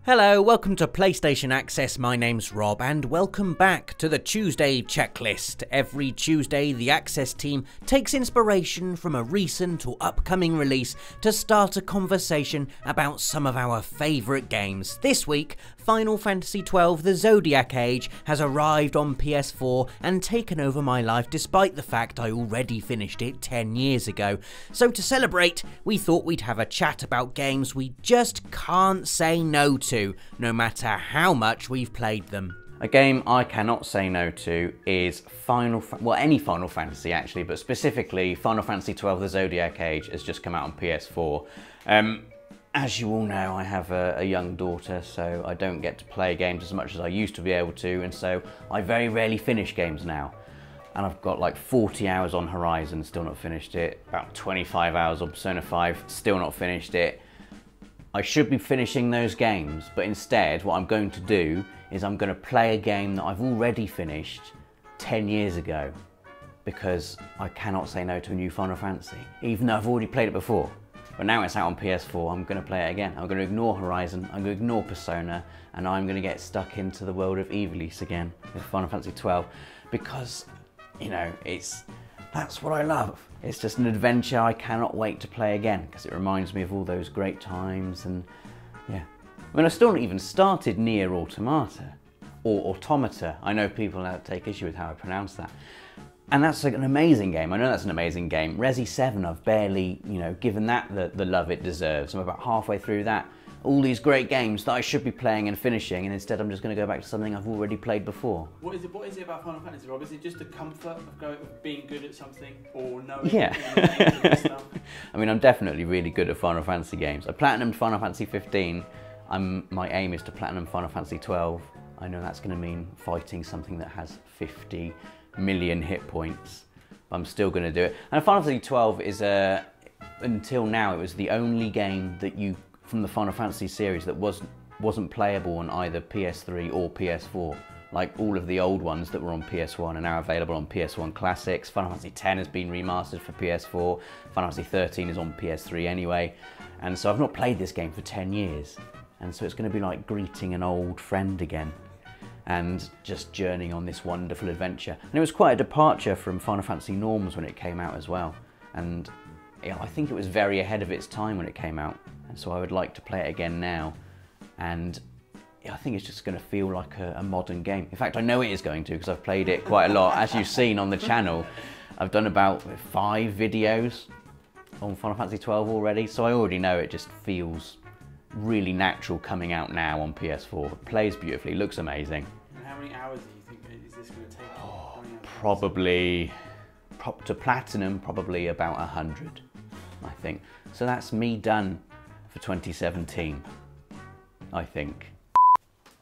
Hello, welcome to PlayStation Access. My name's Rob and welcome back to the Tuesday checklist. Every Tuesday, the Access team takes inspiration from a recent or upcoming release to start a conversation about some of our favourite games. This week, Final Fantasy XII The Zodiac Age has arrived on PS4 and taken over my life despite the fact I already finished it 10 years ago. So to celebrate, we thought we'd have a chat about games we just can't say no to, no matter how much we've played them. A game I cannot say no to is any Final Fantasy actually, but specifically Final Fantasy XII The Zodiac Age has just come out on PS4. As you all know, I have a young daughter, so I don't get to play games as much as I used to be able to, and so I very rarely finish games now. And I've got like 40 hours on Horizon, still not finished it, about 25 hours on Persona 5, still not finished it. I should be finishing those games, but instead what I'm going to do is I'm going to play a game that I've already finished 10 years ago, because I cannot say no to a new Final Fantasy, even though I've already played it before. But now it's out on PS4, I'm going to play it again. I'm going to ignore Horizon, I'm going to ignore Persona, and I'm going to get stuck into the world of Ivalice again with Final Fantasy XII, because, you know, that's what I love. It's just an adventure I cannot wait to play again, because it reminds me of all those great times, and yeah. I mean, I've still not even started Nier Automata, or Automata. I know people take issue with how I pronounce that. And that's like an amazing game. I know that's an amazing game. Resi 7, I've barely, given that the love it deserves. I'm about halfway through that. All these great games that I should be playing and finishing, and instead I'm just going to go back to something I've already played before. What is it about Final Fantasy, Rob? Is it just the comfort of being good at something, or knowing all stuff? I mean, I'm definitely really good at Final Fantasy games. I platinumed Final Fantasy 15. My aim is to platinum Final Fantasy 12. I know that's going to mean fighting something that has 50 million hit points, but I'm still going to do it. And Final Fantasy 12 is until now it was the only game that from the Final Fantasy series that wasn't playable on either PS3 or PS4. Like all of the old ones that were on PS1 are now available on PS1 Classics. Final Fantasy X has been remastered for PS4. Final Fantasy XIII is on PS3 anyway. And so I've not played this game for 10 years. And so it's going to be like greeting an old friend again and just journeying on this wonderful adventure. And it was quite a departure from Final Fantasy norms when it came out as well. And yeah, I think it was very ahead of its time when it came out. And so I would like to play it again now. And yeah, I think it's just going to feel like a modern game. In fact, I know it is going to, because I've played it quite a lot. As you've seen on the channel, I've done about 5 videos on Final Fantasy XII already. So I already know it just feels really natural coming out now on PS4. It plays beautifully, looks amazing. And how many hours do you think is this going to take? Probably, to platinum, probably about 100, I think. So that's me done for 2017, I think.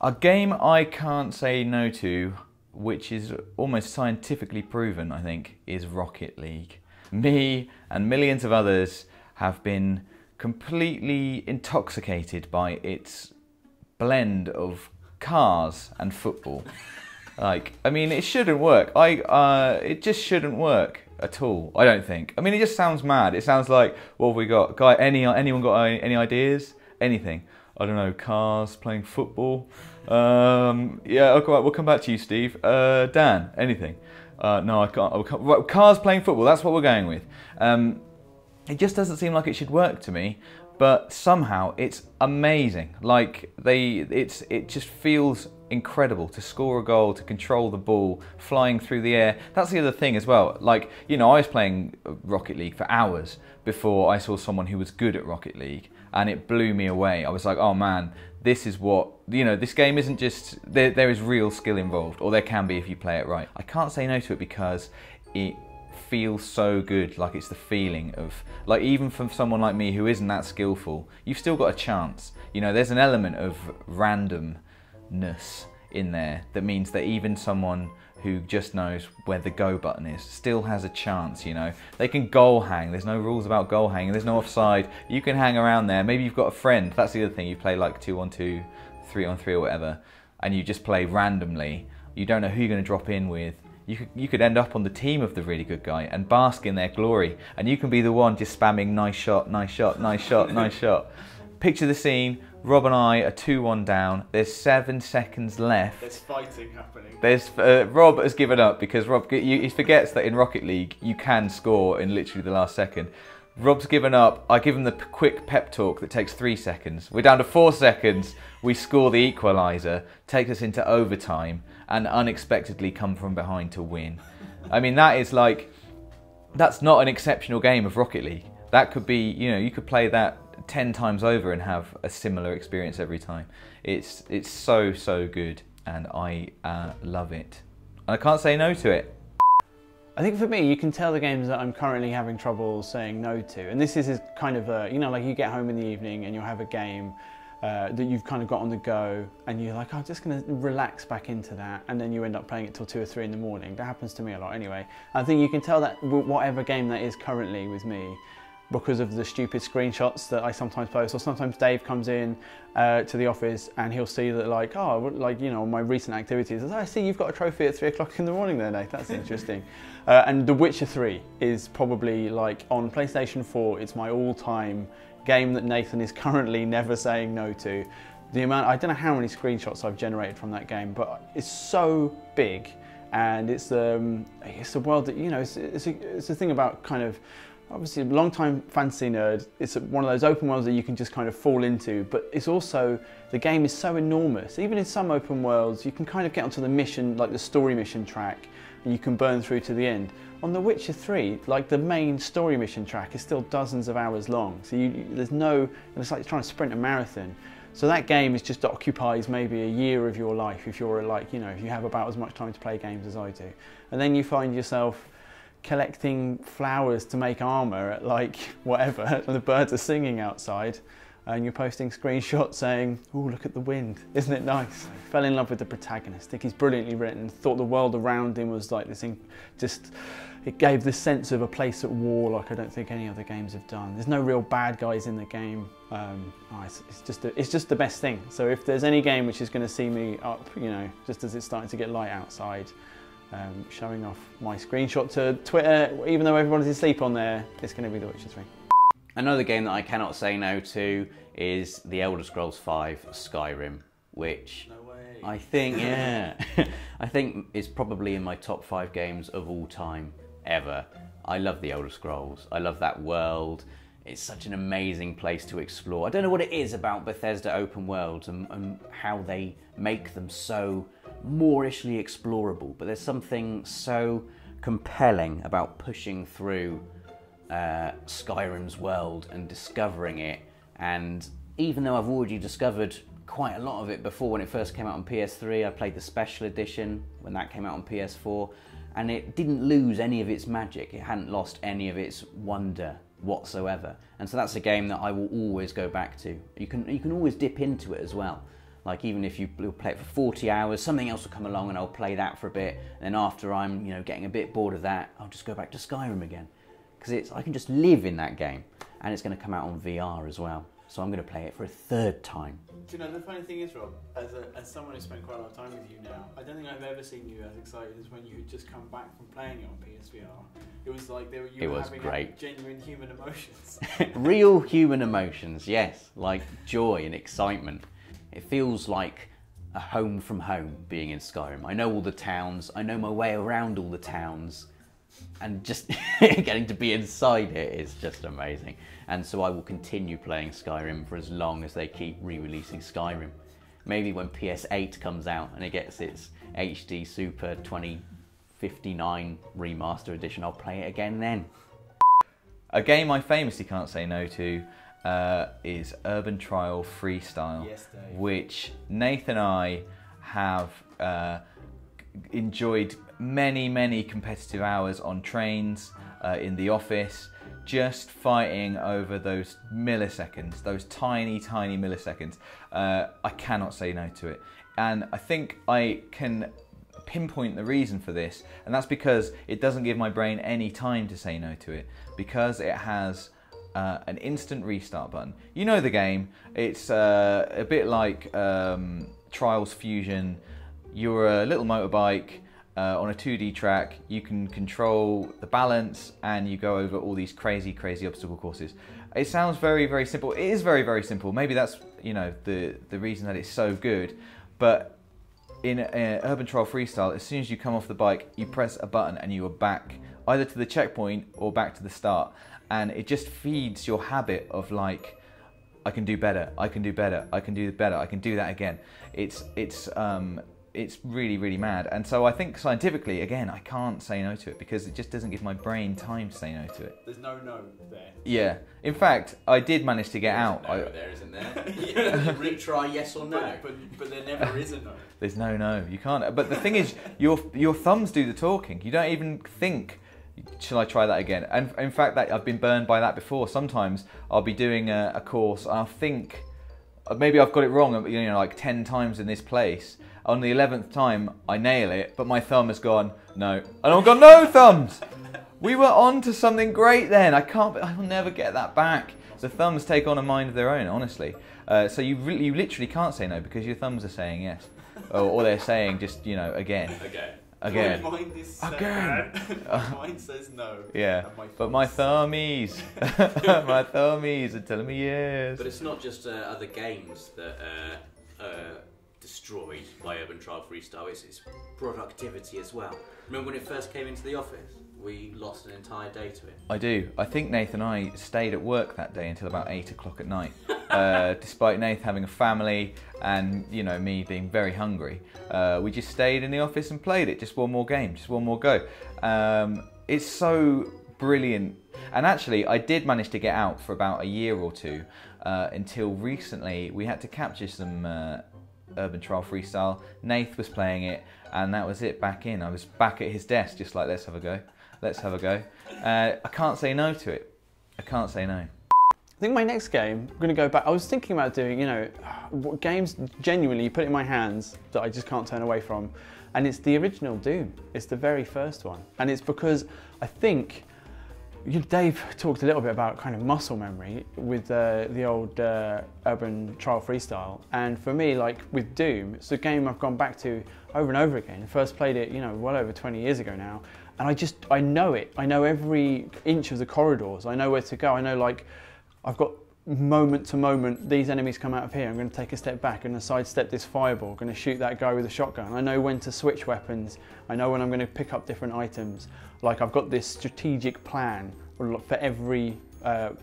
A game I can't say no to, which is almost scientifically proven, I think, is Rocket League. Me and millions of others have been completely intoxicated by its blend of cars and football. Like, I mean, it shouldn't work. It just shouldn't work at all, I don't think. I mean, it just sounds mad. It sounds like, what have we got? Anyone got any ideas? Anything? I don't know, cars playing football? Yeah, okay, we'll come back to you, Steve. Dan, anything? No, I can't. Cars playing football, that's what we're going with. It just doesn't seem like it should work to me, but somehow it's amazing. Like it just feels incredible to score a goal, to control the ball, flying through the air. That's the other thing as well. Like, I was playing Rocket League for hours before I saw someone who was good at Rocket League, and it blew me away. I was like, oh man, this is what, this game isn't just, there is real skill involved, or there can be if you play it right. I can't say no to it because it feels so good. Like, it's the feeling of, like, even from someone like me who isn't that skillful, you've still got a chance. There's an element of randomness in there that means that even someone who just knows where the go button is still has a chance. They can goal hang. There's no rules about goal hanging. There's no offside. You can hang around there. Maybe you've got a friend. That's the other thing. You play like 2-on-2, 3-on-3 or whatever, and you just play randomly. You don't know who you're going to drop in with. You could end up on the team of the really good guy and bask in their glory, and you can be the one just spamming nice shot, nice shot, nice shot, nice shot. Picture the scene Rob and I are 2-1 down. There's 7 seconds left. There's fighting happening. Rob has given up because he forgets that in Rocket League you can score in literally the last second. Rob's given up. I give him the quick pep talk that takes 3 seconds. We're down to 4 seconds. We score the equaliser, takes us into overtime, and unexpectedly come from behind to win. I mean, that's not an exceptional game of Rocket League. That could be, you could play that 10 times over and have a similar experience every time. It's so good, and I love it. And I can't say no to it. I think for me, you can tell the games that I'm currently having trouble saying no to. And this is kind of a, like you get home in the evening and you'll have a game that you've kind of got on the go, and you're like, I'm just going to relax back into that, and then you end up playing it till 2 or 3 in the morning. That happens to me a lot anyway. I think you can tell that whatever game that is currently with me, because of the stupid screenshots that I sometimes post, or sometimes Dave comes in to the office and he'll see that my recent activities, I see you've got a trophy at 3 o'clock in the morning there, Nate, that's interesting. And The Witcher 3 is probably on PlayStation 4, it's my all-time game that Nathan is currently never saying no to. I don't know how many screenshots I've generated from that game, but it's so big, and it's a world that, it's a thing about kind of, obviously a long-time fantasy nerd, it's one of those open worlds that you can just kind of fall into, but it's also, the game is so enormous. Even in some open worlds, you can kind of get onto the mission, like the story mission track, and you can burn through to the end. On The Witcher 3, the main story mission track is still dozens of hours long, so it's like trying to sprint a marathon. So that game just occupies maybe a year of your life if you're if you have about as much time to play games as I do. And then you find yourself collecting flowers to make armour at whatever, and the birds are singing outside, and you're posting screenshots saying, oh, look at the wind, isn't it nice? I fell in love with the protagonist. I think he's brilliantly written, thought the world around him was like this thing, it gave this sense of a place at war like I don't think any other games have done. There's no real bad guys in the game. It's just the best thing. So if there's any game which is going to see me up, just as it's starting to get light outside, showing off my screenshot to Twitter, even though everyone's asleep on there, it's going to be The Witcher 3. Another game that I cannot say no to is The Elder Scrolls V Skyrim, which I think, I think is probably in my top 5 games of all time, ever. I love The Elder Scrolls. I love that world. It's such an amazing place to explore. I don't know what it is about Bethesda open worlds and how they make them so moorishly explorable, but there's something so compelling about pushing through Skyrim's world and discovering it. And even though I've already discovered quite a lot of it before, when it first came out on PS3, I played the special edition when that came out on PS4, and it didn't lose any of its magic. It hadn't lost any of its wonder whatsoever. And so that's a game that I will always go back to. You can always dip into it as well. Even if you play it for 40 hours, something else will come along and I'll play that for a bit. And then after I'm getting a bit bored of that, I'll just go back to Skyrim again. Because I can just live in that game. And it's going to come out on VR as well. So I'm going to play it for a 3rd time. Do you know, the funny thing is, Rob, as someone who's spent quite a lot of time with you now, I don't think I've ever seen you as excited as when you had just come back from playing it on PSVR. It was like you were having great. Genuine human emotions. Real human emotions, yes. Like joy and excitement. It feels like a home from home being in Skyrim. I know all the towns, I know my way around all the towns, and just getting to be inside it is just amazing. And so I will continue playing Skyrim for as long as they keep re-releasing Skyrim. Maybe when PS8 comes out and it gets its HD Super 2059 Remaster Edition, I'll play it again then. A game I famously can't say no to is Urban Trial Freestyle, yes, Dave. Which Nathan and I have enjoyed many competitive hours on trains, in the office, just fighting over those milliseconds, those tiny milliseconds. I cannot say no to it. And I think I can pinpoint the reason for this, and that's because it doesn't give my brain any time to say no to it, because it has an instant restart button. You know the game, it's a bit like Trials Fusion. You're a little motorbike on a 2D track, you can control the balance and you go over all these crazy obstacle courses. It sounds very, very simple. It is very, very simple. Maybe that's, you know, the reason that it's so good. But in Urban Trial Freestyle, as soon as you come off the bike, you press a button and you are back either to the checkpoint or back to the start. And it just feeds your habit of like, I can do better, I can do better, I can do better, I can do that again. It's really, really mad. And so I think scientifically, again, I can't say no to it because it just doesn't give my brain time to say no to it. There's no there. Yeah. In fact, I did manage to get out. No, there isn't there. Retry yes or no. But there never is a no. There's no. You can't. But the thing is, your thumbs do the talking. You don't even think, shall I try that again? And in fact, I've been burned by that before. Sometimes I'll be doing a course and I'll think, maybe I've got it wrong, you know, like 10 times in this place. On the 11th time, I nail it, but my thumb has gone, no. And I've got no thumbs! We were on to something great then. I will never get that back. The thumbs take on a mind of their own, honestly. So you literally can't say no because your thumbs are saying yes. Or they're saying just, you know, again. Again. My mind is again. My mind says no. Yeah, but my thummies, my thummies are telling me yes. But it's not just other games that destroyed by Urban Trial Freestyle, it's productivity as well. Remember when it first came into the office? We lost an entire day to it. I do. I think Nath and I stayed at work that day until about 8 o'clock at night. Despite Nath having a family and, you know, me being very hungry. We just stayed in the office and played it. Just one more game, just one more go. It's so brilliant. And actually, I did manage to get out for about a year or two until recently. We had to capture some Urban Trial Freestyle. Nath was playing it and that was it, back in. I was back at his desk just like, let's have a go. Let's have a go. I can't say no to it. I can't say no. I think my next game, I'm going to go back. I was thinking about doing, you know, what games genuinely you put in my hands that I just can't turn away from. And it's the original Doom. It's the very first one. And it's because I think, Dave talked a little bit about kind of muscle memory with the old Urban Trial Freestyle. And for me, like with Doom, it's a game I've gone back to over and over again. First played it, you know, well over 20 years ago now. And I know it. I know every inch of the corridors. I know where to go. I know, like, I've got moment to moment, these enemies come out of here, I'm going to take a step back and sidestep this fireball, I'm going to shoot that guy with a shotgun. I know when to switch weapons, I know when I'm going to pick up different items. Like, I've got this strategic plan for every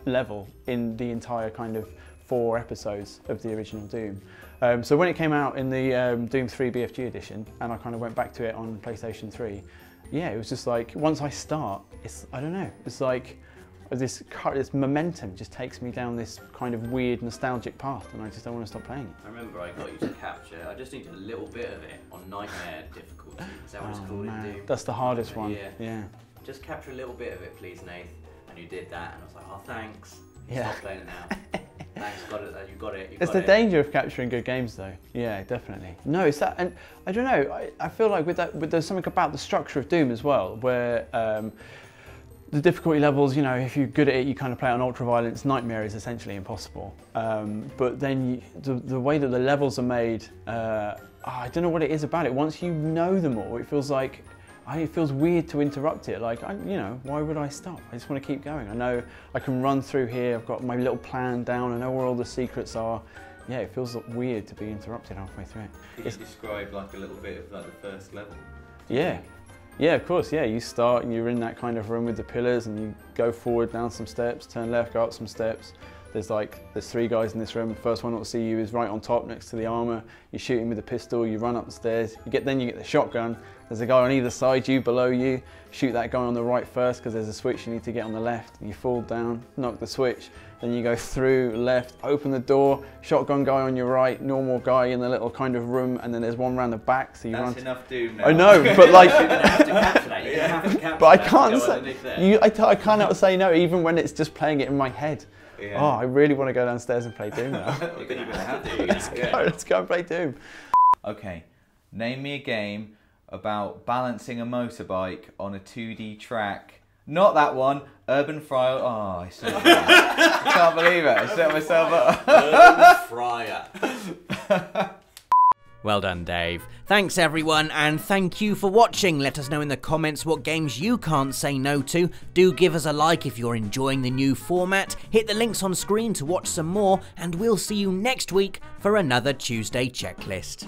level in the entire kind of 4 episodes of the original Doom. So when it came out in the Doom 3 BFG edition, and I kind of went back to it on PlayStation 3, yeah, it was just like, once I start, I don't know, it's like, this momentum just takes me down this kind of weird nostalgic path, and I just don't want to stop playing it. I remember I got you to capture, I just needed a little bit of it on Nightmare difficulty. Is that what it's called in Doom? That's the hardest one. Yeah. Just capture a little bit of it, please, Nath. And you did that, and I was like, oh, thanks. Yeah. Stop playing it now. Thanks, got it. You got it. It's the danger of capturing good games, though. Yeah, definitely. No, it's that, and I don't know. I feel like there's something about the structure of Doom as well, where the difficulty levels, you know, if you're good at it, you kind of play on ultra-violence. Nightmare is essentially impossible. But then the way that the levels are made, I don't know what it is about it. Once you know them all, it feels like, it feels weird to interrupt it. Like, you know, why would I stop? I just want to keep going. I know I can run through here. I've got my little plan down. I know where all the secrets are. Yeah, it feels weird to be interrupted halfway through it. Could you describe like a little bit of like the first level? Yeah. Yeah, of course, yeah. You start and you're in that kind of room with the pillars and you go forward down some steps, turn left, go up some steps. There's 3 guys in this room. The first one that will see you is right on top next to the armour. You shoot him with a pistol, you run up the stairs. Then you get the shotgun. There's a guy on either side, you below you. Shoot that guy on the right first because there's a switch you need to get on the left. You fall down, knock the switch. Then you go through left, open the door, shotgun guy on your right, normal guy in the little kind of room, and then there's one round the back. So you run. That's enough Doom now. I know, but like, but I can't say. I cannot say no, even when it's just playing it in my head. Yeah. Oh, I really want to go downstairs and play Doom now. You're going to have to. Let's go and play Doom. Okay, name me a game about balancing a motorbike on a 2D track. Not that one. Urban Fryer. Oh, I set I can't believe it. I set myself up. Urban Fryer. Well done, Dave. Thanks everyone, and thank you for watching. Let us know in the comments what games you can't say no to. Do give us a like if you're enjoying the new format. Hit the links on screen to watch some more, and we'll see you next week for another Tuesday checklist.